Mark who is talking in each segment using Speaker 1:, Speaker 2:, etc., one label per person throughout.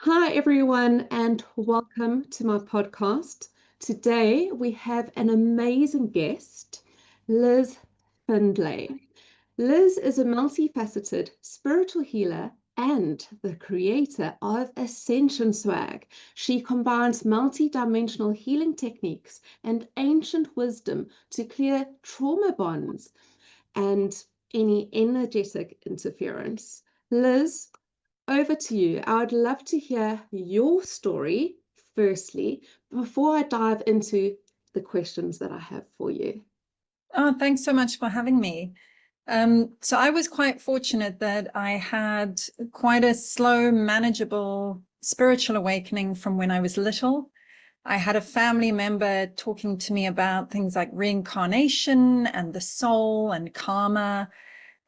Speaker 1: Hi, everyone, and welcome to my podcast. Today we have an amazing guest, Liz Findlay. Liz is a multifaceted spiritual healer and the creator of Ascension Swag. She combines multidimensional healing techniques and ancient wisdom to clear trauma bonds and any energetic interference. Liz, over to you. I would love to hear your story firstly before I dive into the questions that I have for you.
Speaker 2: Oh, thanks so much for having me. So I was quite fortunate that I had quite a slow, manageable spiritual awakening from when I was little. I had a family member talking to me about things like reincarnation and the soul and karma.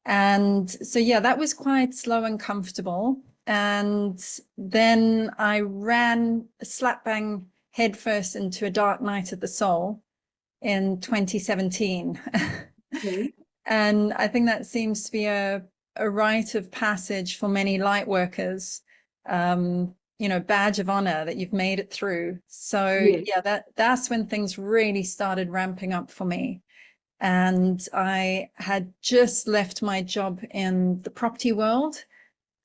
Speaker 2: And so, yeah, that was quite slow and comfortable. And then I ran slap bang headfirst into a dark night of the soul in 2017.
Speaker 1: Okay.
Speaker 2: And I think that seems to be a rite of passage for many light workers, badge of honor that you've made it through. So
Speaker 1: Yes.
Speaker 2: yeah, that's when things really started ramping up for me. And I had just left my job in the property world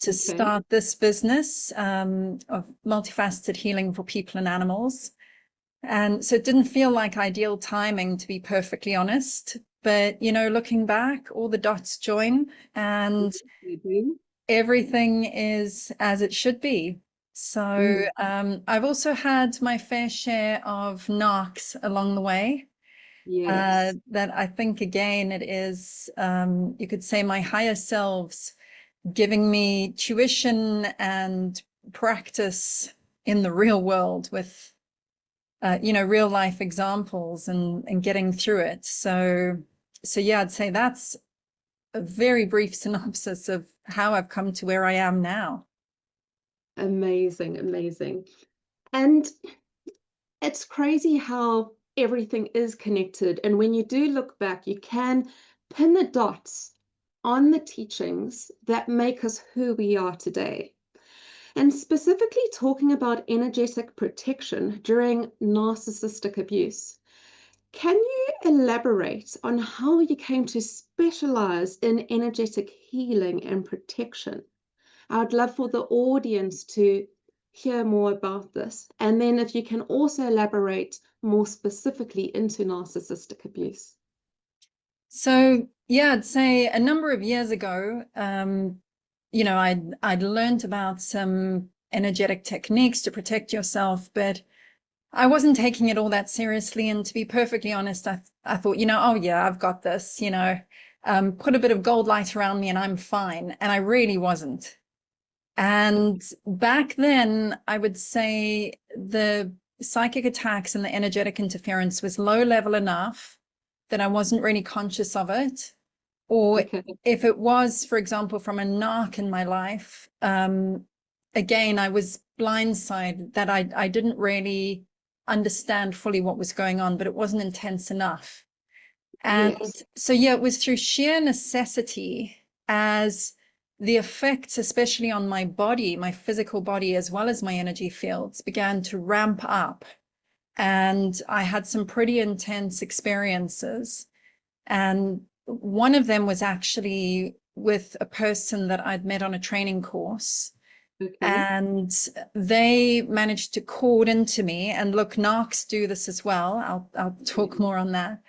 Speaker 2: to
Speaker 1: Okay.
Speaker 2: start this business of multifaceted healing for people and animals. And so it didn't feel like ideal timing, to be perfectly honest. But, looking back, all the dots join and
Speaker 1: You do?
Speaker 2: everything is as it should be. So
Speaker 1: Mm,
Speaker 2: I've also had my fair share of knocks along the way.
Speaker 1: yes.
Speaker 2: That I think, again, it is, you could say, my higher selves giving me tuition and practice in the real world with real life examples and getting through it. So yeah, I'd say that's a very brief synopsis of how I've come to where I am now.
Speaker 1: Amazing, amazing. And it's crazy how everything is connected. And when you do look back, you can pin the dots on the teachings that make us who we are today. And specifically talking about energetic protection during narcissistic abuse. Can you elaborate on how you came to specialize in energetic healing and protection? I would love for the audience to hear more about this. And then if you can also elaborate more specifically into narcissistic abuse.
Speaker 2: So yeah, I'd say a number of years ago, I'd learned about some energetic techniques to protect yourself, but I wasn't taking it all that seriously. And to be perfectly honest, I thought, oh yeah, I've got this, put a bit of gold light around me and I'm fine. And I really wasn't. And back then, I would say the psychic attacks and the energetic interference was low level enough that I wasn't really conscious of it. Or
Speaker 1: Okay.
Speaker 2: if it was, for example, from a narc in my life, again, I was blindsided that I didn't really understand fully what was going on, but it wasn't intense enough. And
Speaker 1: Yes.
Speaker 2: so, yeah, it was through sheer necessity as the effects, especially on my body, my physical body, as well as my energy fields, began to ramp up. And I had some pretty intense experiences. And one of them was actually with a person that I'd met on a training course.
Speaker 1: Okay.
Speaker 2: And they managed to cord into me. And look, narcs do this as well. I'll talk more on that.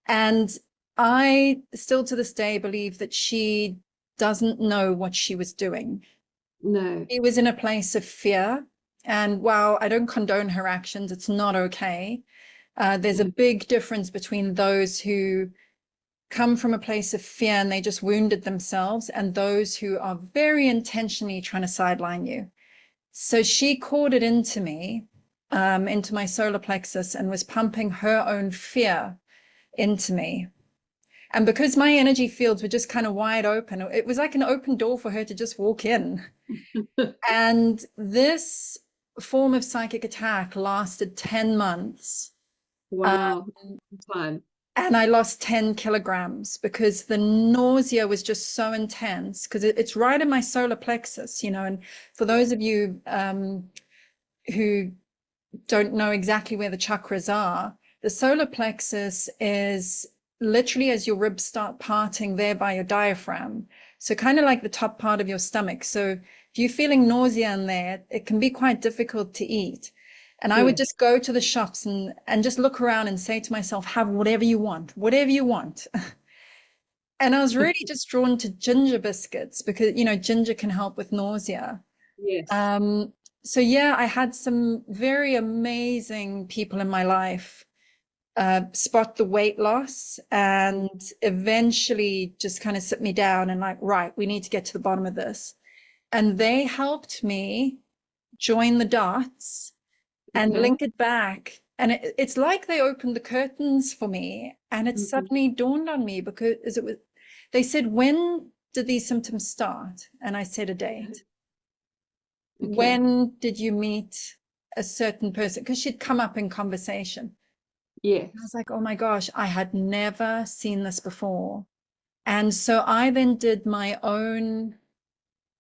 Speaker 2: And I still to this day believe that she doesn't know what she was doing.
Speaker 1: No.
Speaker 2: She was in a place of fear. And while I don't condone her actions, it's not okay. There's a
Speaker 1: No.
Speaker 2: big difference between those who come from a place of fear and they just wounded themselves and those who are very intentionally trying to sideline you. So she corded into me, into my solar plexus, and was pumping her own fear into me. And because my energy fields were just kind of wide open, it was like an open door for her to just walk in. And this form of psychic attack lasted 10 months.
Speaker 1: Wow. Time.
Speaker 2: And I lost 10 kilograms because the nausea was just so intense, because it's right in my solar plexus, you know. And for those of you who don't know exactly where the chakras are, the solar plexus is literally as your ribs start parting there by your diaphragm. So kind of like the top part of your stomach. So if you're feeling nausea in there, it can be quite difficult to eat. And I would
Speaker 1: Yes.
Speaker 2: just go to the shops and just look around and say to myself, have whatever you want, whatever you want. And I was really just drawn to ginger biscuits because, you know, ginger can help with nausea.
Speaker 1: Yes.
Speaker 2: Um, so yeah, I had some very amazing people in my life spot the weight loss and eventually just kind of sit me down and like, right, we need to get to the bottom of this. And they helped me join the dots and
Speaker 1: Okay.
Speaker 2: link it back. And it's like they opened the curtains for me, and it
Speaker 1: Mhm.
Speaker 2: suddenly dawned on me because it was, they said, when did these symptoms start? And I said a date.
Speaker 1: Okay.
Speaker 2: When did you meet a certain person? Because she'd come up in conversation. I was
Speaker 1: Yes.
Speaker 2: like, oh my gosh, I had never seen this before. And so I then did my own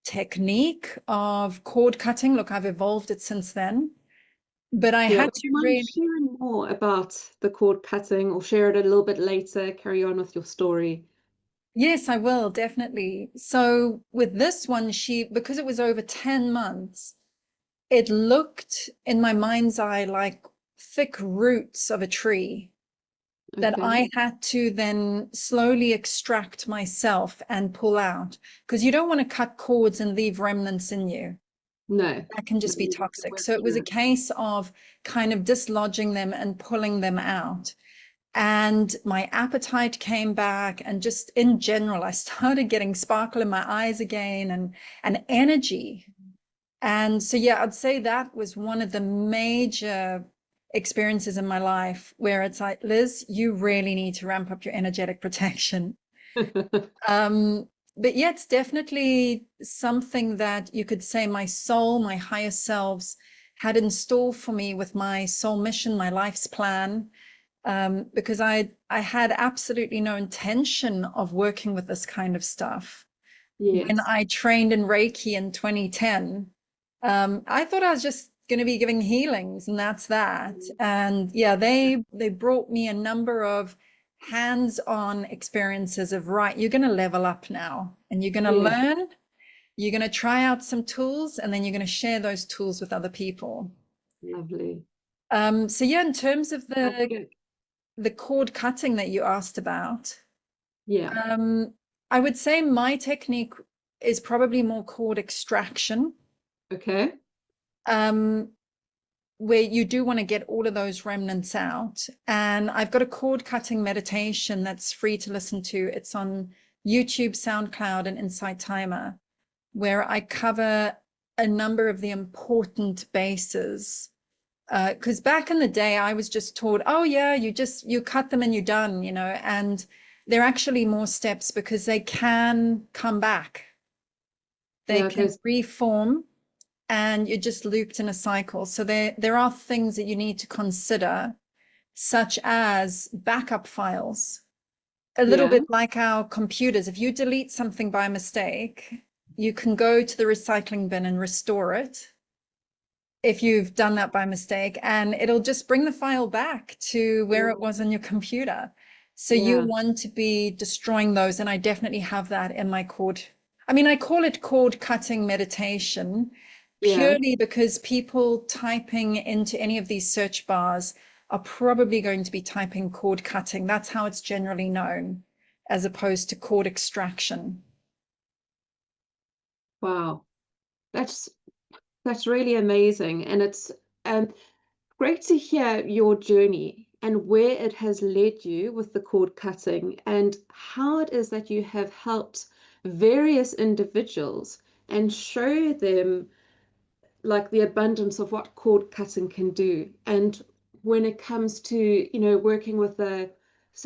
Speaker 2: technique of cord cutting. Look, I've evolved it since then, but I
Speaker 1: Yeah.
Speaker 2: had
Speaker 1: Would
Speaker 2: to
Speaker 1: you mind
Speaker 2: really,
Speaker 1: sharing more about the cord cutting, or share it a little bit later? Carry on with your story.
Speaker 2: yes, I will definitely. So with this one, because it was over 10 months, it looked in my mind's eye like thick roots of a tree that
Speaker 1: Okay.
Speaker 2: I had to then slowly extract myself and pull out, because you don't want to cut cords and leave remnants in you.
Speaker 1: No.
Speaker 2: That can
Speaker 1: No,
Speaker 2: just be
Speaker 1: you need to
Speaker 2: toxic.
Speaker 1: work
Speaker 2: So it was
Speaker 1: through
Speaker 2: a
Speaker 1: it.
Speaker 2: case of kind of dislodging them and pulling them out. And my appetite came back, and just in general, I started getting sparkle in my eyes again and energy. And so, yeah, I'd say that was one of the major experiences in my life where it's like, Liz, you really need to ramp up your energetic protection. Um, but yeah, it's definitely something that you could say my soul, my higher selves had in store for me with my soul mission, my life's plan. Because I had absolutely no intention of working with this kind of stuff. When
Speaker 1: Yes.
Speaker 2: I trained in Reiki in 2010, I thought I was just going to be giving healings and that's that. And yeah, they brought me a number of hands-on experiences of, right, you're going to level up now and you're going to
Speaker 1: Yeah.
Speaker 2: learn, you're going to try out some tools, and then you're going to share those tools with other people.
Speaker 1: Lovely.
Speaker 2: So yeah, in terms of
Speaker 1: Sounds good.
Speaker 2: the cord cutting that you asked about,
Speaker 1: Yeah.
Speaker 2: um, I would say my technique is probably more cord extraction.
Speaker 1: Okay.
Speaker 2: Um, where you do want to get all of those remnants out. And I've got a cord cutting meditation that's free to listen to. It's on YouTube, SoundCloud, and Insight Timer, where I cover a number of the important bases. Because back in the day, I was just taught, oh yeah, you cut them and you're done, you know, and they're actually more steps because they can come back. They
Speaker 1: Yeah,
Speaker 2: can
Speaker 1: because
Speaker 2: reform, and you're just looped in a cycle. So there are things that you need to consider, such as backup files. A little
Speaker 1: yeah.
Speaker 2: bit like our computers. If you delete something by mistake, you can go to the recycling bin and restore it if you've done that by mistake, and it'll just bring the file back to where it was on your computer. So you
Speaker 1: Yeah.
Speaker 2: want to be destroying those, and I definitely have that in my cord. I mean, I call it cord cutting meditation
Speaker 1: Yeah.
Speaker 2: purely because people typing into any of these search bars are probably going to be typing cord cutting. That's how it's generally known, as opposed to cord extraction.
Speaker 1: Wow. That's that's really amazing. And it's great to hear your journey and where it has led you with the cord cutting, and how it is that you have helped various individuals and show them like the abundance of what cord cutting can do. And when it comes to, working with the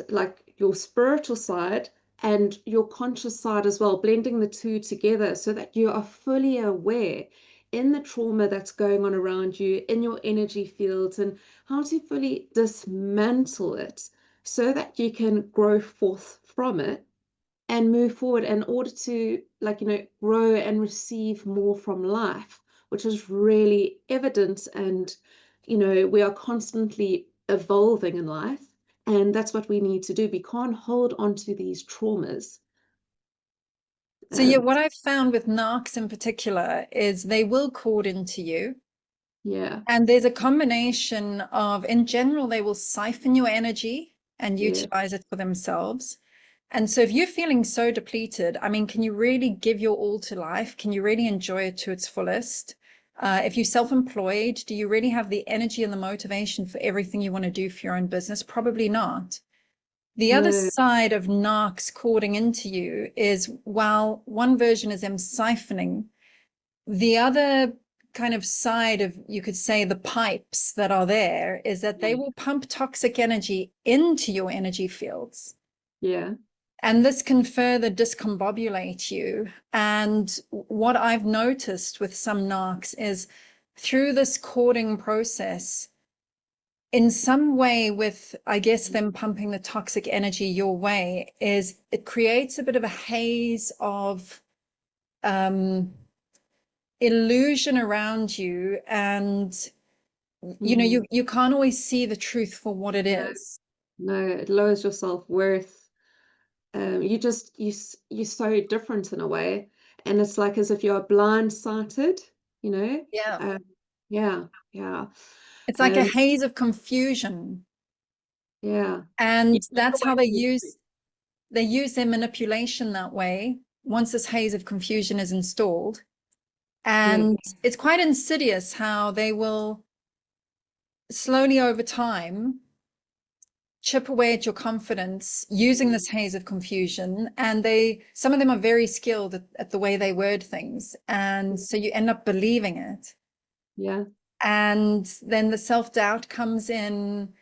Speaker 1: like your spiritual side and your conscious side as well, blending the two together so that you are fully aware in the trauma that's going on around you, in your energy fields, and how to fully dismantle it. so that you can grow forth from it and move forward in order to, like, grow and receive more from life, which is really evident. And, we are constantly evolving in life, and that's what we need to do. We can't hold on to these traumas.
Speaker 2: So yeah,
Speaker 1: Um,
Speaker 2: what I've found with narcs in particular is they will cord into you.
Speaker 1: yeah,
Speaker 2: And there's a combination of, in general, they will siphon your energy and
Speaker 1: yeah,
Speaker 2: utilize it for themselves. And so if you're feeling so depleted, I mean, can you really give your all to life? Can you really enjoy it to its fullest? If you're self-employed, do you really have the energy and the motivation for everything you want to do for your own business? Probably not. The other
Speaker 1: no,
Speaker 2: side of narcs cording into you is, while one version is them siphoning, the other kind of side of, you could say, the pipes that are there is that they
Speaker 1: yeah,
Speaker 2: will pump toxic energy into your energy fields.
Speaker 1: yeah,
Speaker 2: And this can further discombobulate you. And what I've noticed with some narcs is, through this cording process, in some way, with, I guess, them pumping the toxic energy your way, is it creates a bit of a haze of illusion around you. And
Speaker 1: mm,
Speaker 2: you can't always see the truth for what it
Speaker 1: no,
Speaker 2: is.
Speaker 1: no, it lowers your self-worth. You're so different in a way, and it's like as if you're blindsided, you know.
Speaker 2: Yeah.
Speaker 1: Um, yeah, yeah,
Speaker 2: It's like a
Speaker 1: um,
Speaker 2: haze of confusion.
Speaker 1: yeah. You
Speaker 2: And
Speaker 1: take
Speaker 2: that's
Speaker 1: away
Speaker 2: how
Speaker 1: the truth.
Speaker 2: they use their manipulation that way, once this haze of confusion is installed.
Speaker 1: Yeah,
Speaker 2: And it's quite insidious how they will slowly, over time, chip away at your confidence using
Speaker 1: yeah,
Speaker 2: this haze of confusion. And some of them are very skilled at the way they word things. And so you end up believing it.
Speaker 1: yeah.
Speaker 2: And then the self-doubt comes in.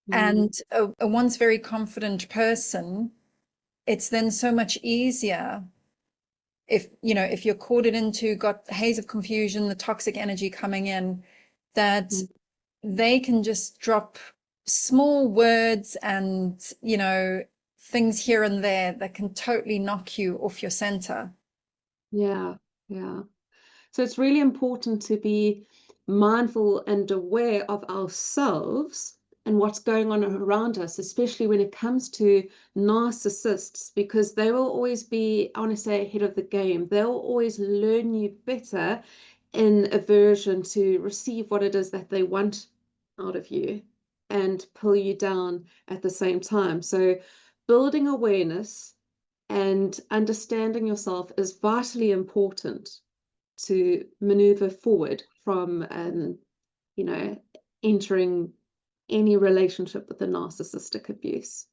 Speaker 1: Mm,
Speaker 2: And a once very confident person, it's then so much easier, if you're caught into, got haze of confusion, the toxic energy coming in, that
Speaker 1: mm,
Speaker 2: they can just drop small words and things here and there that can totally knock you off your center.
Speaker 1: yeah, yeah. So it's really important to be mindful and aware of ourselves and what's going on around us, especially when it comes to narcissists, because they will always be, I want to say, ahead of the game. They'll always learn you better in aversion to receive what it is that they want out of you and pull you down at the same time. So building awareness and understanding yourself is vitally important to maneuver forward from, you know, entering any relationship with a narcissistic abuse.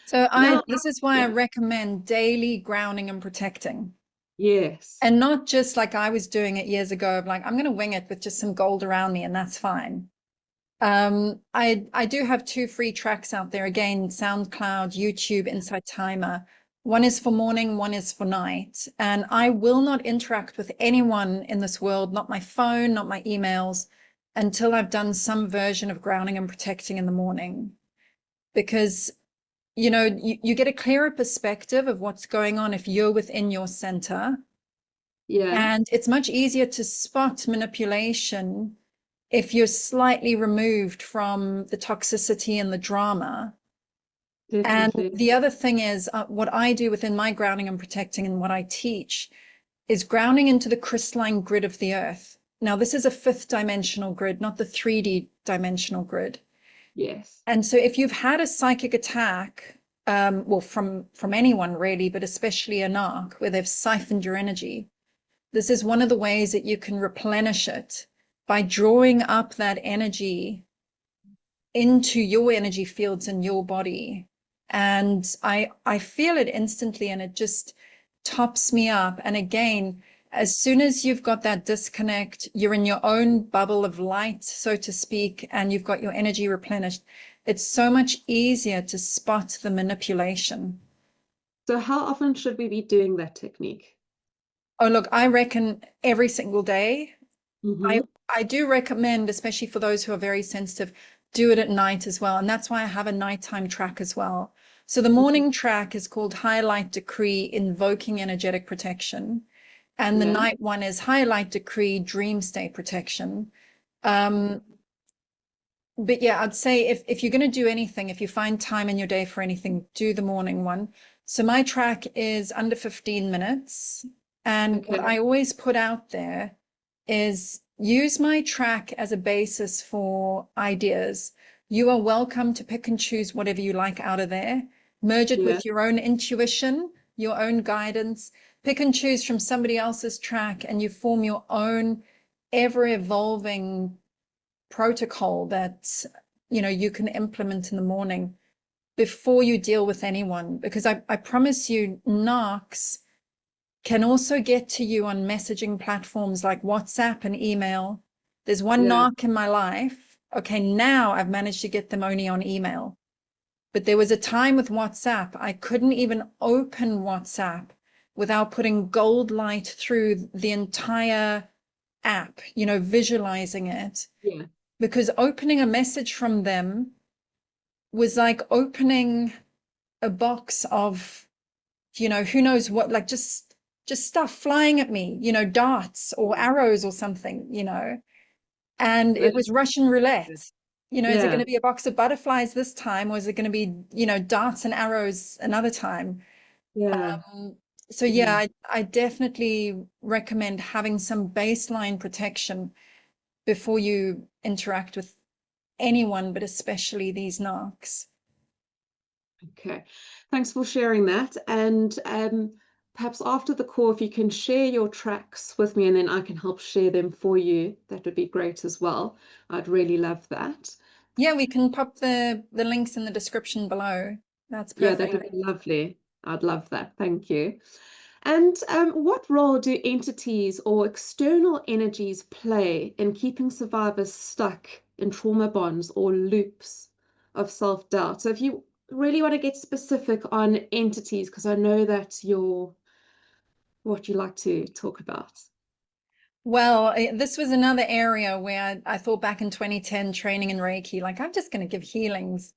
Speaker 2: So
Speaker 1: Now,
Speaker 2: this is why I
Speaker 1: yeah,
Speaker 2: recommend daily grounding and protecting.
Speaker 1: yes,
Speaker 2: And not just like I was doing it years ago, of like, I'm going to wing it with just some gold around me and that's fine. I do have 2 free tracks out there. Again, SoundCloud, YouTube, Insight Timer. One is for morning, one is for night. And I will not interact with anyone in this world, not my phone, not my emails, until I've done some version of grounding and protecting in the morning. Because, you get a clearer perspective of what's going on if you're within your center.
Speaker 1: yeah,
Speaker 2: And it's much easier to spot manipulation if you're slightly removed from the toxicity and the drama. And
Speaker 1: definitely.
Speaker 2: the other thing is, what I do within my grounding and protecting and what I teach is grounding into the crystalline grid of the earth. Now, this is a 5th dimensional grid, not the 3D dimensional grid.
Speaker 1: Yes,
Speaker 2: And so if you've had a psychic attack, well, from anyone really, but especially a narc, where they've siphoned your energy, this is one of the ways that you can replenish it, by drawing up that energy into your energy fields in your body. And I feel it instantly, and it just tops me up. And again, as soon as you've got that disconnect, you're in your own bubble of light, so to speak, and you've got your energy replenished, it's so much easier to spot the manipulation.
Speaker 1: so how often should we be doing that technique?
Speaker 2: Oh, look, I reckon every single day. I
Speaker 1: Mm-hmm.
Speaker 2: I do recommend, especially for those who are very sensitive, do it at night as well. And that's why I have a nighttime track as well. So the morning track is called Highlight Decree Invoking Energetic Protection. And the
Speaker 1: Yeah.
Speaker 2: night one is Highlight Decree Dream State Protection. But yeah, I'd say if you're going to do anything, if you find time in your day for anything, do the morning one. So my track is under 15 minutes. And what
Speaker 1: Okay.
Speaker 2: I always put out there is use my track as a basis for ideas. You are welcome to pick and choose whatever you like out of there. Merge it
Speaker 1: Yeah.
Speaker 2: with your own intuition, your own guidance. Pick and choose from somebody else's track, and you form your own ever-evolving protocol that you can implement in the morning before you deal with anyone. Because I promise you, narcs can also get to you on messaging platforms like WhatsApp and email. There's one
Speaker 1: Yeah.
Speaker 2: narc in my life. Okay, now I've managed to get them only on email. But there was a time with WhatsApp, I couldn't even open WhatsApp without putting gold light through the entire app, visualizing it.
Speaker 1: Yeah.
Speaker 2: Because opening a message from them was like opening a box of, who knows what, like just stuff flying at me, darts or arrows or something, and it
Speaker 1: That
Speaker 2: was Russian
Speaker 1: is,
Speaker 2: roulette. Is it going
Speaker 1: yeah.
Speaker 2: to be a box of butterflies this time, or is it going to be, darts and arrows another time?
Speaker 1: Yeah.
Speaker 2: So yeah, I definitely recommend having some baseline protection before you interact with anyone, but especially these narcs.
Speaker 1: Okay. Thanks for sharing that. And perhaps after the call, if you can share your tracks with me and then I can help share them for you, that would be great as well. I'd really love that.
Speaker 2: Yeah, we can pop the links in the description below. That's
Speaker 1: Yeah, that
Speaker 2: perfect.
Speaker 1: would be lovely. I'd love that. Thank you. And what role do entities or external energies play in keeping survivors stuck in trauma bonds or loops of self-doubt? So if you really want to get specific on entities, because I know that's what you like to talk about.
Speaker 2: Well, this was another area where I thought back in 2010, training in Reiki, like I'm just going to give healings.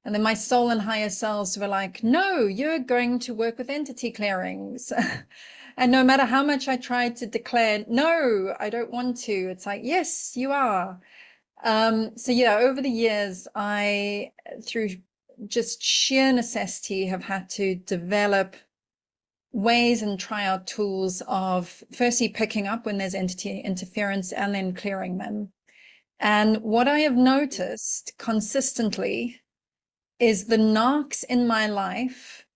Speaker 2: And then my soul and higher selves were like, no, you're going to work with entity clearings. And no matter how much I tried to declare, no, I don't want to, it's like, yes, you are. So yeah, over the years, through just sheer necessity, have had to develop ways and try out tools of firstly picking up when there's entity interference and then clearing them. And what I have noticed consistently is the narcs in my life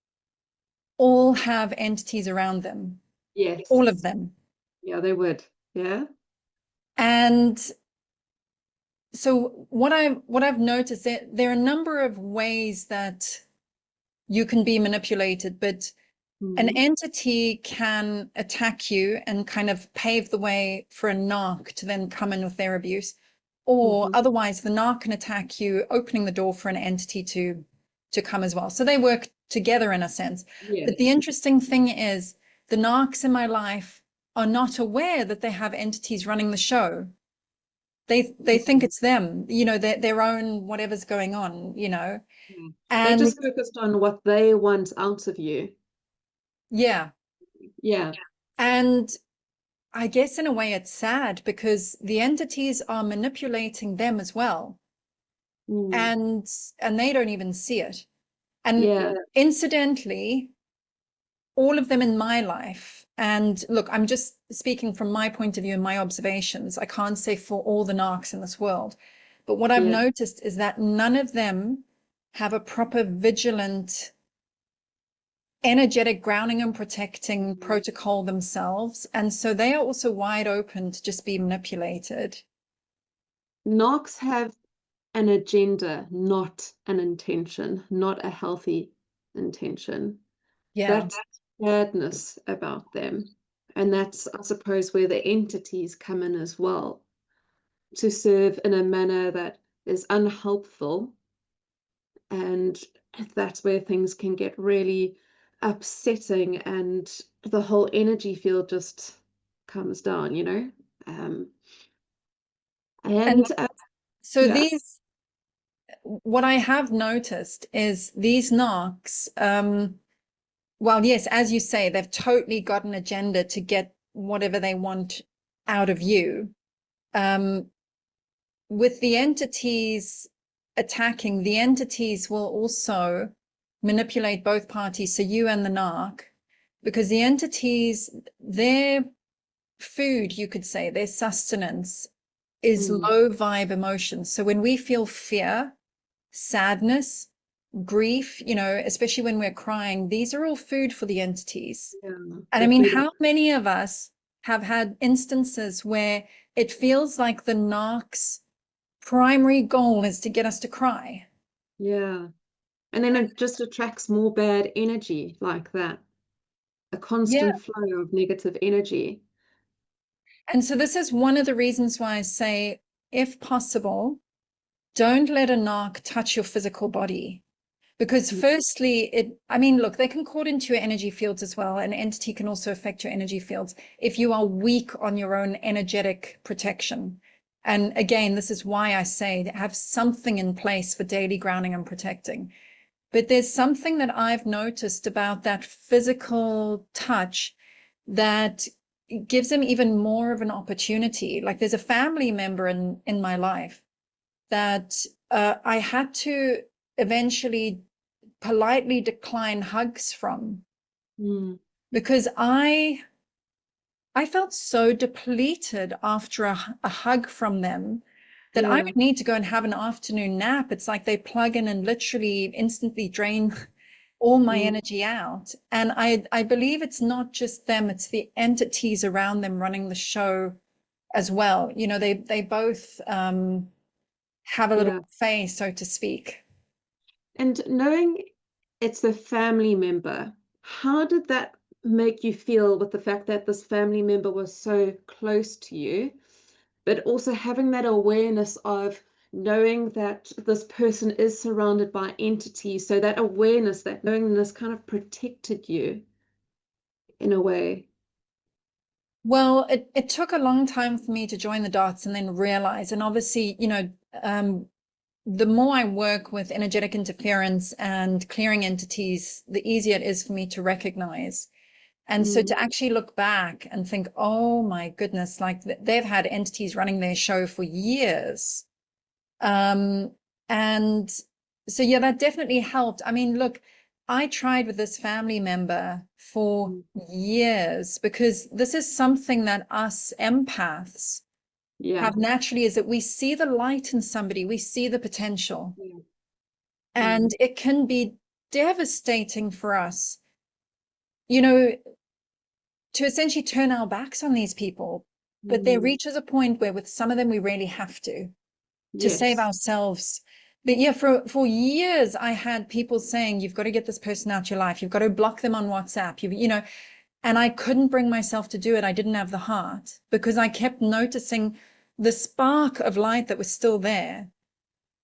Speaker 2: all have entities around them,
Speaker 1: Yes.
Speaker 2: all of them.
Speaker 1: Yeah, they would. Yeah.
Speaker 2: And so what I've noticed, there are a number of ways that you can be manipulated, but an
Speaker 1: Hmm.
Speaker 2: entity can attack you and kind of pave the way for a narc to then come in with their abuse. Or
Speaker 1: Hmm.
Speaker 2: otherwise, the narc can attack you, opening the door for an entity to come as well. So they work together in a sense. But the
Speaker 1: Yes.
Speaker 2: interesting thing is the narcs in my life are not aware that they have entities running the show. They think
Speaker 1: Mhm.
Speaker 2: it's them, their own whatever's going on,
Speaker 1: Yeah. They're
Speaker 2: And
Speaker 1: just focused on what they want out of you.
Speaker 2: yeah.
Speaker 1: Yeah.
Speaker 2: And I guess in a way it's sad because the entities are manipulating them as well.
Speaker 1: Mm.
Speaker 2: And they don't even see it. And
Speaker 1: Yeah.
Speaker 2: incidentally, all of them in my life, and look, I'm just speaking from my point of view and my observations. I can't say for all the narcs in this world. But what I've
Speaker 1: Yeah.
Speaker 2: noticed is that none of them have a proper vigilant energetic grounding and protecting protocol themselves. And so they are also wide open to just be manipulated.
Speaker 1: Narcs have an agenda, not an intention, not a healthy intention.
Speaker 2: Yeah.
Speaker 1: That's sadness about them. And that's, I suppose, where the entities come in as well, to serve in a manner that is unhelpful. And that's where things can get really upsetting and the whole energy field just comes down. Um,
Speaker 2: And
Speaker 1: and
Speaker 2: so
Speaker 1: yeah.
Speaker 2: what I have noticed is these narcs, well, yes, as you say, they've totally got an agenda to get whatever they want out of you. With the entities attacking, the entities will also manipulate both parties, so you and the narc, because the entities, their food, you could say, their sustenance is low vibe emotions. So when we feel fear, sadness, grief, especially when we're crying, these are all food for the entities.
Speaker 1: Yeah,
Speaker 2: And I
Speaker 1: they
Speaker 2: mean,
Speaker 1: feed
Speaker 2: how
Speaker 1: off.
Speaker 2: many of us have had instances where it feels like the narc's primary goal is to get us to cry?
Speaker 1: Yeah. And then it just attracts more bad energy like that, a
Speaker 2: Yeah.
Speaker 1: constant flow of negative energy.
Speaker 2: And so this is one of the reasons why I say, if possible, don't let a narc touch your physical body. Because
Speaker 1: Mm.
Speaker 2: firstly, I mean, look, they can caught into your energy fields as well. An entity can also affect your energy fields if you are weak on your own energetic protection. And again, this is why I say have something in place for daily grounding and protecting. But there's something that I've noticed about that physical touch that gives them even more of an opportunity. Like there's a family member in my life that I had to eventually politely decline hugs from
Speaker 1: Mm.
Speaker 2: because I felt so depleted after a hug from them that I
Speaker 1: Yeah.
Speaker 2: would need to go and have an afternoon nap. It's like they plug in and literally instantly drain all my
Speaker 1: Mm.
Speaker 2: energy out. And I believe it's not just them, it's the entities around them running the show as well. They both have a little
Speaker 1: Yeah.
Speaker 2: buffet, so to speak.
Speaker 1: And knowing it's a family member, how did that make you feel with the fact that this family member was so close to you, but also having that awareness of knowing that this person is surrounded by entities, so that awareness, that knowingness kind of protected you in a way.
Speaker 2: Well, it took a long time for me to join the dots and then realize. And obviously, the more I work with energetic interference and clearing entities, the easier it is for me to recognize. And so
Speaker 1: Mm.
Speaker 2: to actually look back and think, oh my goodness, like they've had entities running their show for years. Um, and so, yeah, that definitely helped. I mean, look, I tried with this family member for
Speaker 1: Mm.
Speaker 2: years because this is something that us empaths
Speaker 1: Yeah.
Speaker 2: have naturally is that we see the light in somebody, we see the potential,
Speaker 1: Yeah.
Speaker 2: and
Speaker 1: Mm.
Speaker 2: it can be devastating for us, you know, to essentially turn our backs on these people. But there
Speaker 1: Mm.
Speaker 2: reaches a point where with some of them we really have to save
Speaker 1: Yes.
Speaker 2: ourselves. But yeah, for years I had people saying, you've got to get this person out your life. You've got to block them on WhatsApp. And I couldn't bring myself to do it. I didn't have the heart because I kept noticing the spark of light that was still there.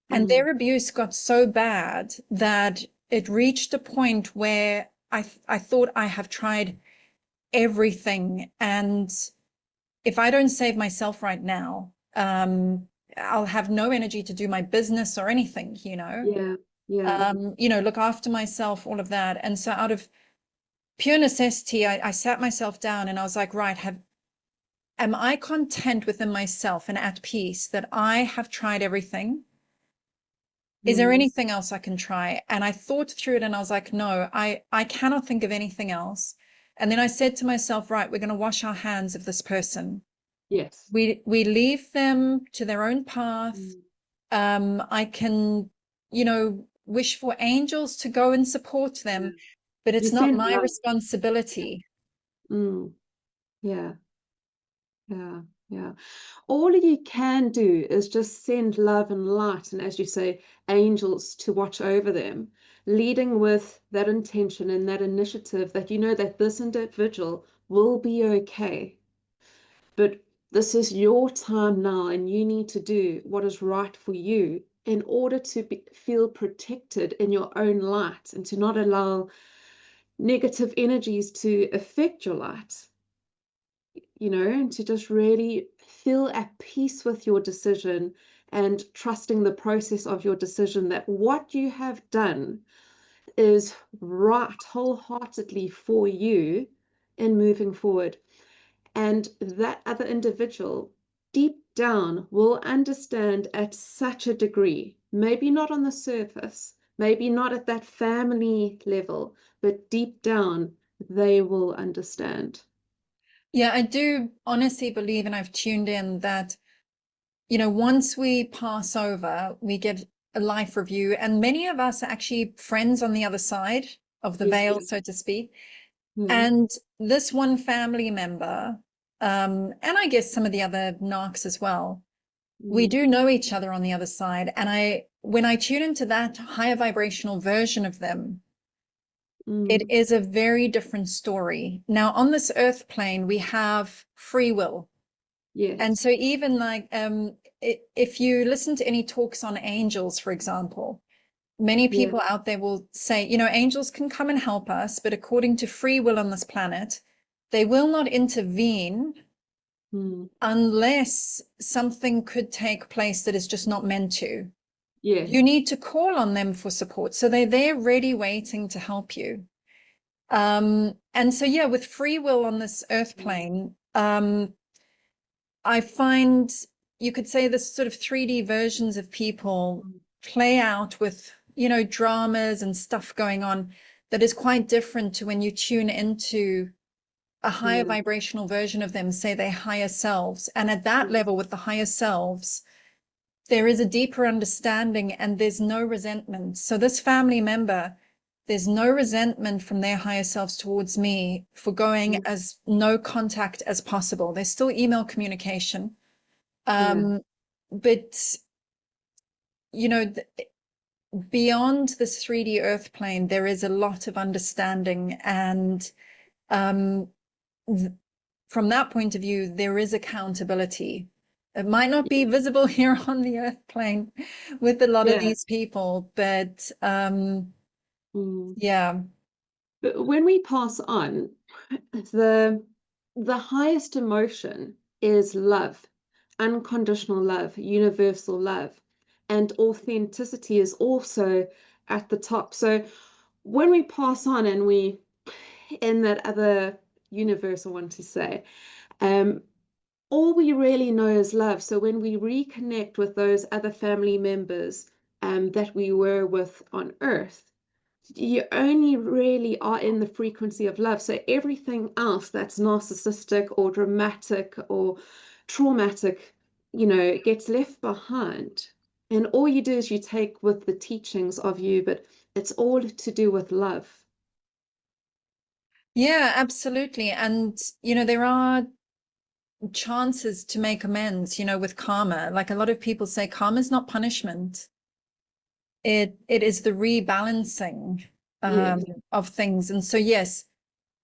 Speaker 2: And
Speaker 1: Mm.
Speaker 2: their abuse got so bad that it reached a point where I thought I have tried everything. And if I don't save myself right now, I'll have no energy to do my business or anything,
Speaker 1: Yeah. Yeah.
Speaker 2: look after myself, all of that. And so out of pure necessity, I sat myself down and I was like, right, am I content within myself and at peace that I have tried everything? Is there
Speaker 1: Mm.
Speaker 2: anything else I can try? And I thought through it and I was like, no, I cannot think of anything else. And then I said to myself, right, we're going to wash our hands of this person.
Speaker 1: Yes.
Speaker 2: We leave them to their own path.
Speaker 1: Mm.
Speaker 2: I can, wish for angels to go and support
Speaker 1: Yeah.
Speaker 2: them, but
Speaker 1: You
Speaker 2: it's not
Speaker 1: send
Speaker 2: my
Speaker 1: love. Yeah.
Speaker 2: responsibility.
Speaker 1: Mm. Yeah. Yeah. Yeah. All you can do is just send love and light, and as you say, angels to watch over them, leading with that intention and that initiative that you know that this individual will be okay. But this is your time now, and you need to do what is right for you in order to feel protected in your own light and to not allow negative energies to affect your light, and to just really feel at peace with your decision and trusting the process of your decision, that what you have done is right wholeheartedly for you in moving forward. And that other individual deep down will understand at such a degree, maybe not on the surface, maybe not at that family level, but deep down, they will understand.
Speaker 2: Yeah, I do honestly believe, and I've tuned in that, once we pass over, we get a life review, and many of us are actually friends on the other side of the
Speaker 1: Yes,
Speaker 2: veil,
Speaker 1: yes.
Speaker 2: so to speak.
Speaker 1: Mm,
Speaker 2: And this one family member, and I guess some of the other narcs as well, we
Speaker 1: mm,
Speaker 2: do know each other on the other side. And when I tune into that higher vibrational version of them, it
Speaker 1: mm.
Speaker 2: is a very different story. Now, on this earth plane, we have free will. And
Speaker 1: Yes,
Speaker 2: so even like if you listen to any talks on angels, for example, many
Speaker 1: yeah,
Speaker 2: people out there will say, angels can come and help us, but according to free will on this planet, they will not intervene
Speaker 1: mm,
Speaker 2: unless something could take place that is just not meant to. You
Speaker 1: yes,
Speaker 2: need to call on them for support. So they're there ready, waiting to help you. And so, yeah, with free will on this earth
Speaker 1: mm,
Speaker 2: plane, I find you could say this sort of 3D versions of people
Speaker 1: mm,
Speaker 2: play out with, dramas and stuff going on that is quite different to when you tune into a higher
Speaker 1: yeah,
Speaker 2: vibrational version of them, say their higher selves. And at that
Speaker 1: yes,
Speaker 2: level with the higher selves, there is a deeper understanding and there's no resentment. So this family member, there's no resentment from their higher selves towards me for going
Speaker 1: mm,
Speaker 2: as no contact as possible. There's still email communication.
Speaker 1: yeah,
Speaker 2: But, you know, beyond this 3D earth plane, there is a lot of understanding. And um, from that point of view, there is accountability. It might not be
Speaker 1: yeah,
Speaker 2: visible here on the earth plane with a lot of
Speaker 1: yeah.
Speaker 2: these people, but
Speaker 1: Mm.
Speaker 2: yeah.
Speaker 1: But when we pass on, the the highest emotion is love, unconditional love, universal love, and authenticity is also at the top. So when we pass on and we in that other universe, I want to say, um, all we really know is love. So when we reconnect with those other family members that we were with on Earth, you only really are in the frequency of love. So everything else that's narcissistic or dramatic or traumatic, gets left behind. And all you do is you take with the teachings of you, but it's all to do with love.
Speaker 2: Yeah, absolutely. And, there are chances to make amends, with karma. Like a lot of people say, karma is not punishment. It is the rebalancing
Speaker 1: Yes.
Speaker 2: of things. And so, yes,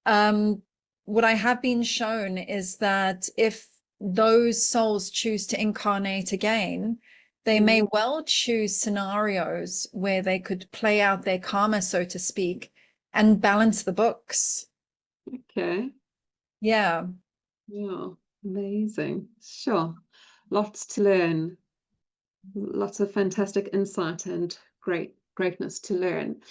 Speaker 2: um, what I have been shown is that if those souls choose to incarnate again, they may
Speaker 1: Mm,
Speaker 2: well choose scenarios where they could play out their karma, so to speak, and balance the books.
Speaker 1: okay.
Speaker 2: Yeah.
Speaker 1: Yeah. Amazing. Sure. Lots to learn. Lots of fantastic insight and greatness to learn.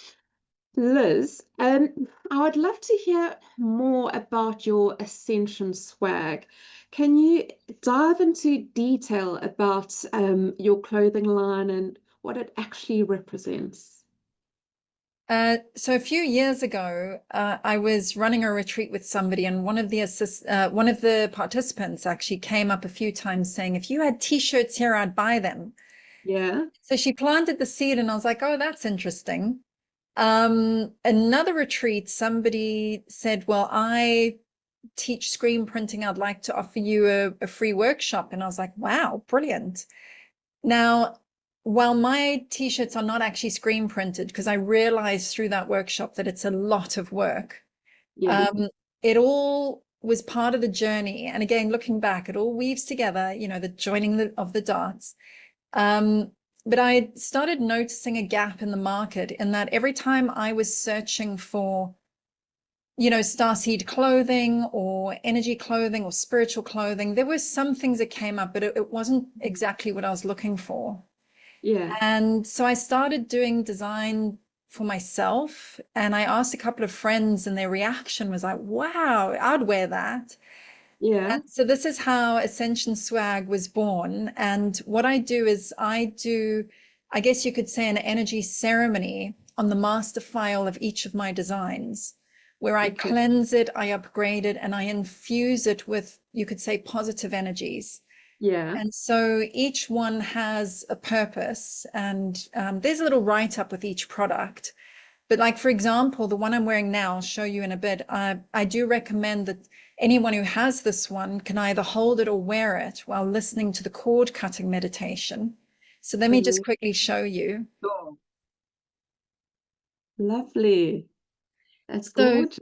Speaker 1: Liz, I would love to hear more about your Ascension Swag. Can you dive into detail about your clothing line and what it actually represents?
Speaker 2: So a few years ago, I was running a retreat with somebody, and one of the participants actually came up a few times saying, "If you had T-shirts here, I'd buy them."
Speaker 1: Yeah.
Speaker 2: So she planted the seed, and I was like, "Oh, that's interesting." Another retreat, somebody said, "Well, I teach screen printing. I'd like to offer you a free workshop," and I was like, "Wow, brilliant!" Now, while my t-shirts are not actually screen printed, because I realized through that workshop that it's a lot of work,
Speaker 1: Yeah.
Speaker 2: um, it all was part of the journey. And again, looking back, it all weaves together, the joining of the dots. Um, but I started noticing a gap in the market in that every time I was searching for Starseed clothing or energy clothing or spiritual clothing. There were some things that came up, but it wasn't exactly what I was looking for.
Speaker 1: Yeah.
Speaker 2: And so I started doing design for myself, and I asked a couple of friends, and their reaction was like, wow, I'd wear that.
Speaker 1: Yeah.
Speaker 2: So this is how Ascension Swag was born. And what I do is I guess you could say, an energy ceremony on the master file of each of my designs, where I
Speaker 1: Okay.
Speaker 2: cleanse it, I upgrade it, and I infuse it with, you could say, positive energies.
Speaker 1: Yeah.
Speaker 2: And so each one has a purpose, and there's a little write-up with each product. But like, for example, the one I'm wearing now, I'll show you in a bit. I do recommend that anyone who has this one can either hold it or wear it while listening to the cord cutting meditation. So let me just
Speaker 1: Amazing.
Speaker 2: quickly show you.
Speaker 1: Lovely. That's
Speaker 2: So
Speaker 1: gorgeous.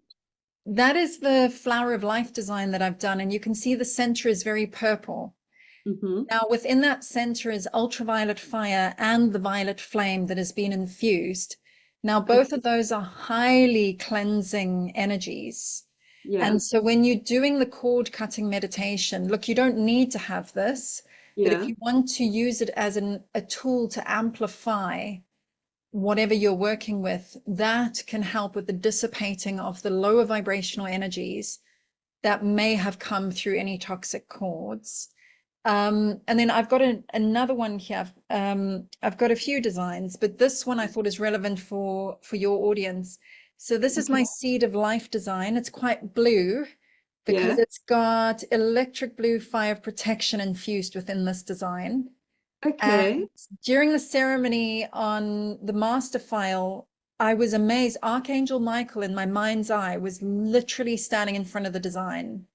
Speaker 2: that is the flower of life design that I've done. And you can see the center is very purple.
Speaker 1: Mm-hmm.
Speaker 2: Now, within that center is ultraviolet fire and the violet flame that has been infused. Now, both
Speaker 1: Okay.
Speaker 2: of those are highly cleansing energies.
Speaker 1: Yeah.
Speaker 2: And so when you're doing the cord cutting meditation, look, you don't need to have this, but if
Speaker 1: Yeah.
Speaker 2: you want to use it as a tool to amplify whatever you're working with, that can help with the dissipating of the lower vibrational energies that may have come through any toxic cords. And then I've got another one here. I've got a few designs, but this one I thought is relevant for your audience. So this is
Speaker 1: Okay.
Speaker 2: my Seed of Life design. It's quite blue because
Speaker 1: Yeah.
Speaker 2: it's got electric blue fire protection infused within this design.
Speaker 1: Okay.
Speaker 2: And during the ceremony on the master file, I was amazed. Archangel Michael in my mind's eye was literally standing in front of the design.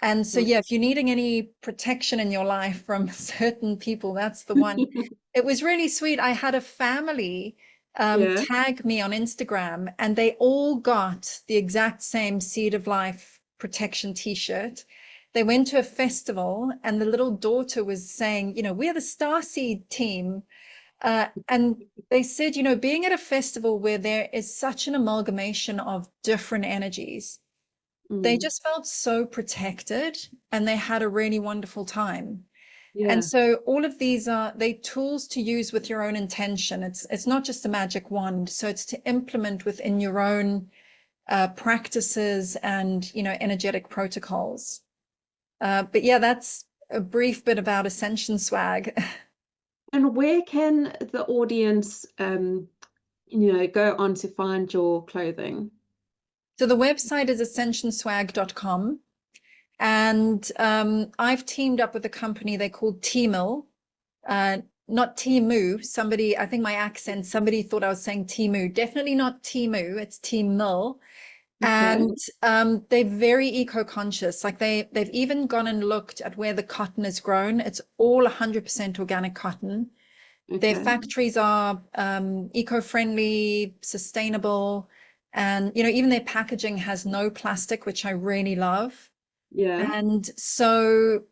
Speaker 2: And so, yeah, if you're needing any protection in your life from certain people, that's the one. It was really sweet. I had a family
Speaker 1: Yeah.
Speaker 2: tag me on Instagram, and they all got the exact same Seed of Life protection t-shirt. They went to a festival, and the little daughter was saying, we're the Starseed team. And they said, being at a festival where there is such an amalgamation of different energies, they
Speaker 1: Mm.
Speaker 2: just felt so protected, and they had a really wonderful time. And
Speaker 1: Yeah.
Speaker 2: so all of these are they tools to use with your own intention. It's not just a magic wand. So it's to implement within your own practices and energetic protocols. But yeah, that's a brief bit about Ascension Swag.
Speaker 1: And where can the audience, go on to find your clothing?
Speaker 2: So the website is ascensionswag.com. And I've teamed up with a company they called T-Mill, not Timu. Somebody, I think my accent, somebody thought I was saying Timu. Definitely not Timu, it's T-Mill.
Speaker 1: Okay.
Speaker 2: And they're very eco-conscious. Like they've even gone and looked at where the cotton is grown. It's all 100% organic cotton. Their
Speaker 1: Okay.
Speaker 2: factories are eco-friendly, sustainable, and even their packaging has no plastic, which I really love.
Speaker 1: Yeah.
Speaker 2: And so,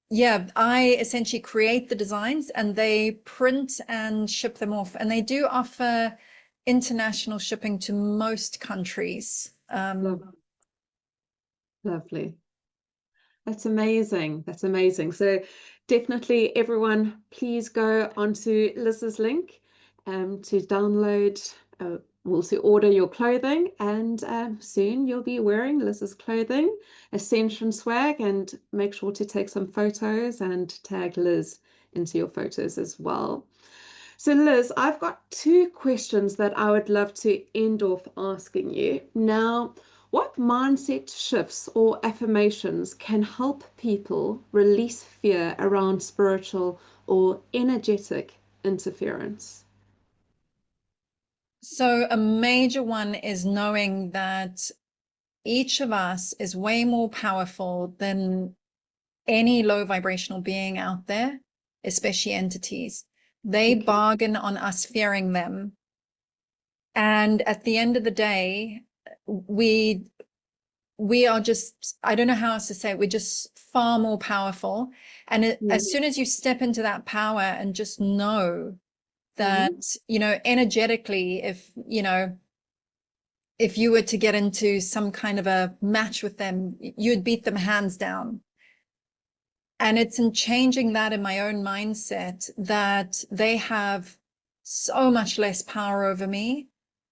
Speaker 2: yeah, I essentially create the designs, and they print and ship them off. And they do offer international shipping to most countries.
Speaker 1: Lovely. That's amazing. That's amazing. So definitely everyone, please go onto Liz's link to download, well, to order your clothing, and soon you'll be wearing Liz's clothing, Ascension Swag, and make sure to take some photos and tag Liz into your photos as well. So, Liz, I've got two questions that I would love to end off asking you. Now, what mindset shifts or affirmations can help people release fear around spiritual or energetic interference?
Speaker 2: So a major one is knowing that each of us is way more powerful than any low vibrational being out there, especially entities. They
Speaker 1: Okay.
Speaker 2: bargain on us fearing them. And at the end of the day, we we are just, I don't know how else to say it, we're just far more powerful. And
Speaker 1: Yeah.
Speaker 2: as soon as you step into that power and just know that,
Speaker 1: Mhm.
Speaker 2: energetically, if if you were to get into some kind of a match with them, you'd beat them hands down. And it's in changing that in my own mindset that they have so much less power over me.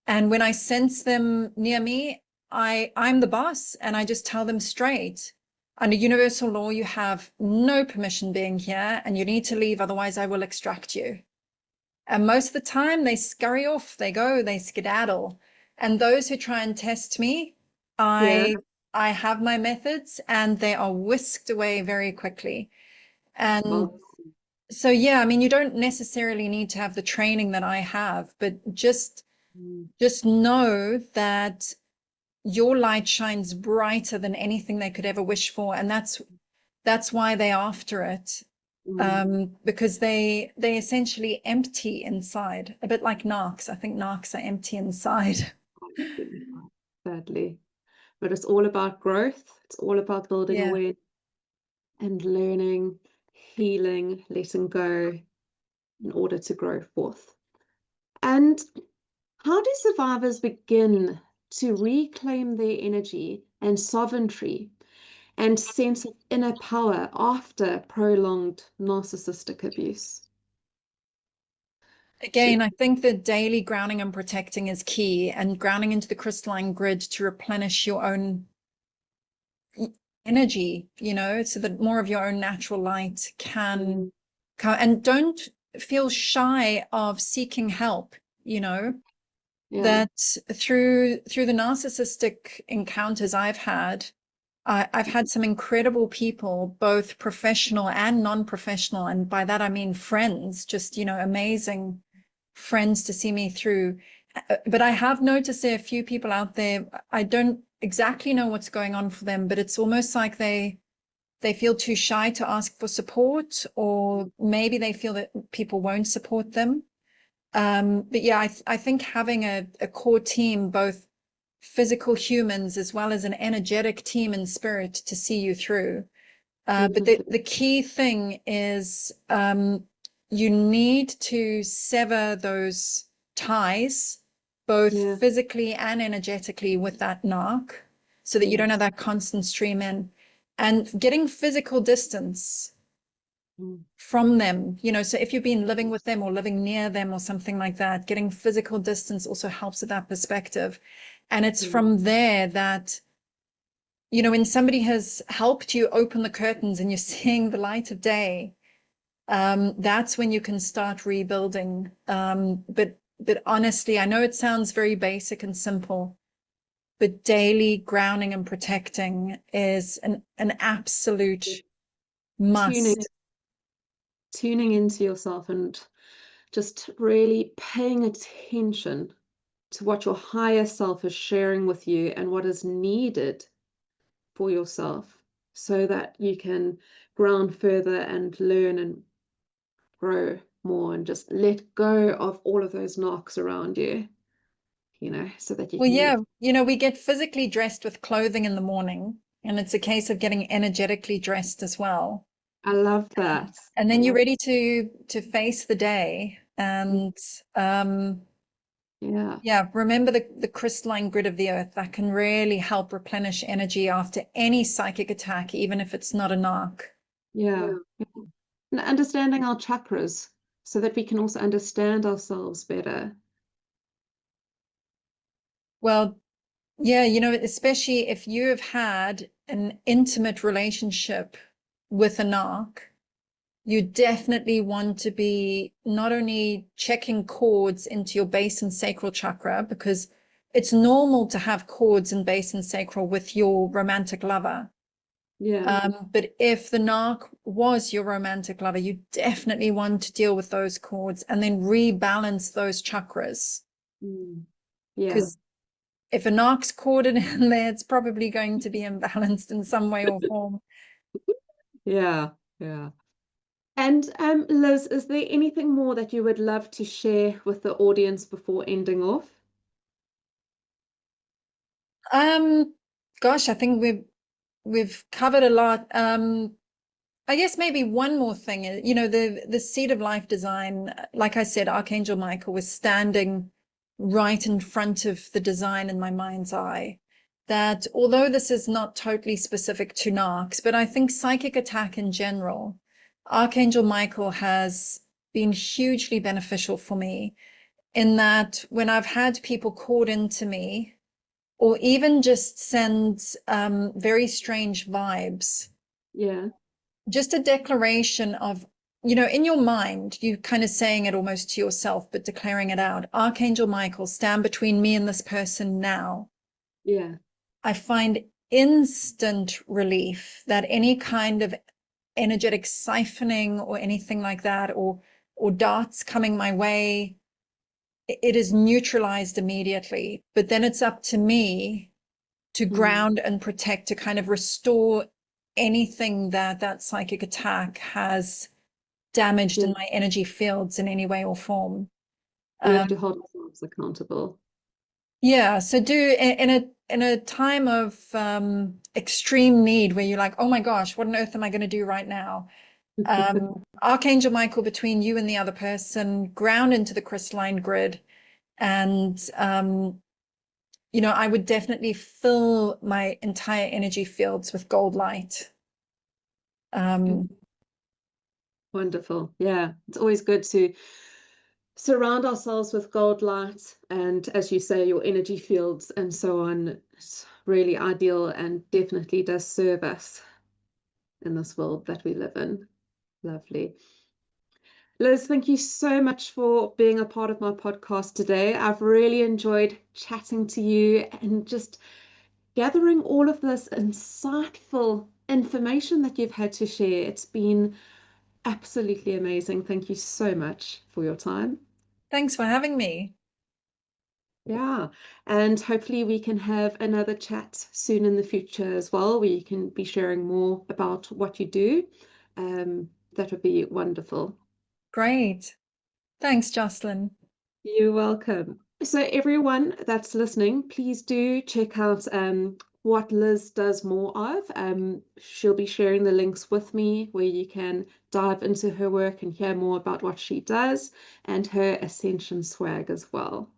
Speaker 2: And when I sense them near me, I'm the boss, and I just tell them straight. Under universal law, you have no permission being here, and you need to leave, otherwise I will extract you. And most of the time they scurry off, they go, they skedaddle. And those who try and test me,
Speaker 1: Yeah.
Speaker 2: I have my methods, and they are whisked away very quickly. And
Speaker 1: Oh,
Speaker 2: so, yeah, I mean, you don't necessarily need to have the training that I have, but
Speaker 1: mm,
Speaker 2: just know that your light shines brighter than anything they could ever wish for, and that's why they're after it.
Speaker 1: mm.
Speaker 2: Because they essentially empty inside, a bit like narcs. I think narcs are empty inside.
Speaker 1: Sadly. But it's all about growth. It's all about building
Speaker 2: Yeah.
Speaker 1: awareness and learning, healing, letting go in order to grow forth. And how do survivors begin to reclaim their energy and sovereignty and sense of inner power after prolonged narcissistic abuse?
Speaker 2: Again, I think that daily grounding and protecting is key, and grounding into the crystalline grid to replenish your own energy, so that more of your own natural light can
Speaker 1: Mm,
Speaker 2: come. And don't feel shy of seeking help,
Speaker 1: yeah,
Speaker 2: that through the narcissistic encounters I've had, I've had some incredible people, both professional and non-professional, and by that I mean friends, just amazing friends to see me through. But I have noticed there are a few people out there, I don't exactly know what's going on for them, but it's almost like they feel too shy to ask for support, or maybe they feel that people won't support them. But yeah, I think having a core team, both physical humans as well as an energetic team and spirit to see you through. But
Speaker 1: definitely.
Speaker 2: the key thing is, you need to sever those ties, both
Speaker 1: Yeah.
Speaker 2: physically and energetically, with that narc, so that you don't have
Speaker 1: Yes.
Speaker 2: that constant stream in. And getting physical distance
Speaker 1: Mm,
Speaker 2: from them, so if you've been living with
Speaker 1: yes.
Speaker 2: them or living near them or something like that, getting physical distance also helps with that perspective. And it's
Speaker 1: Mm,
Speaker 2: from there that, when somebody has helped you open the curtains and you're seeing the light of day, that's when you can start rebuilding. But honestly, I know it sounds very basic and simple, but daily grounding and protecting is an absolute
Speaker 1: tuning
Speaker 2: must.
Speaker 1: tuning into yourself and just really paying attention to what your higher self is sharing with you and what is needed for yourself so that you can ground further and learn and grow more and just let go of all of those knocks around you, so that you
Speaker 2: Well,
Speaker 1: can
Speaker 2: yeah,
Speaker 1: move.
Speaker 2: we get physically dressed with clothing in the morning, and it's a case of getting energetically dressed as well.
Speaker 1: I love that.
Speaker 2: And
Speaker 1: I
Speaker 2: then you're
Speaker 1: love,
Speaker 2: ready to face the day. And
Speaker 1: yeah,
Speaker 2: yeah, remember the crystalline grid of the earth that can really help replenish energy after any psychic attack, even if it's not a narc.
Speaker 1: yeah. And understanding our chakras so that we can also understand ourselves better.
Speaker 2: Well, yeah, especially if you have had an intimate relationship with a narc, you definitely want to be not only checking cords into your base and sacral chakra, because it's normal to have cords in base and sacral with your romantic lover.
Speaker 1: Yeah.
Speaker 2: But if the narc was your romantic lover, you definitely want to deal with those cords and then rebalance those chakras.
Speaker 1: Mm. Yeah.
Speaker 2: Because if a narc's corded in there, it's probably going to be imbalanced in some way or form.
Speaker 1: Yeah. Yeah. And Liz, is there anything more that you would love to share with the audience before ending off?
Speaker 2: Um, Gosh, I think we've covered a lot. I guess maybe one more thing is, the seed of life design, like I said, Archangel Michael was standing right in front of the design in my mind's eye. That although this is not totally specific to Narcs, but I think psychic attack in general, Archangel Michael has been hugely beneficial for me in that when I've had people called into me or even just send very strange vibes,
Speaker 1: Yeah.
Speaker 2: just a declaration of, you know, in your mind, you kind of saying it almost to yourself, but declaring it out. Archangel Michael, stand between me and this person now.
Speaker 1: Yeah.
Speaker 2: I find instant relief that any kind of energetic siphoning or anything like that, or darts coming my way, it is neutralized immediately. But then it's up to me to
Speaker 1: Mm.
Speaker 2: ground and protect, to kind of restore anything that that psychic attack has damaged
Speaker 1: Yeah.
Speaker 2: in my energy fields in any way or form.
Speaker 1: We have
Speaker 2: Um,
Speaker 1: to hold ourselves accountable.
Speaker 2: yeah, so do in a time of extreme need where you're like, oh my gosh, what on earth am I going to do right now? Archangel Michael between you and the other person, ground into the crystalline grid, and you know, I would definitely fill my entire energy fields with gold light. Um,
Speaker 1: Wonderful. Yeah. It's always good to surround ourselves with gold light and, as you say, your energy fields and so on. It's really ideal and definitely does serve us in this world that we live in. Lovely. Liz, thank you so much for being a part of my podcast today. I've really enjoyed chatting to you and just gathering all of this insightful information that you've had to share. It's been absolutely amazing. Thank you so much for your time.
Speaker 2: Thanks for having me.
Speaker 1: Yeah, and hopefully we can have another chat soon in the future as well, where you can be sharing more about what you do. That would be wonderful.
Speaker 2: Great. Thanks, Jocelyn.
Speaker 1: You're welcome. So everyone that's listening, please do check out what Liz does more of. She'll be sharing the links with me where you can dive into her work and hear more about what she does and her Ascension Swag as well.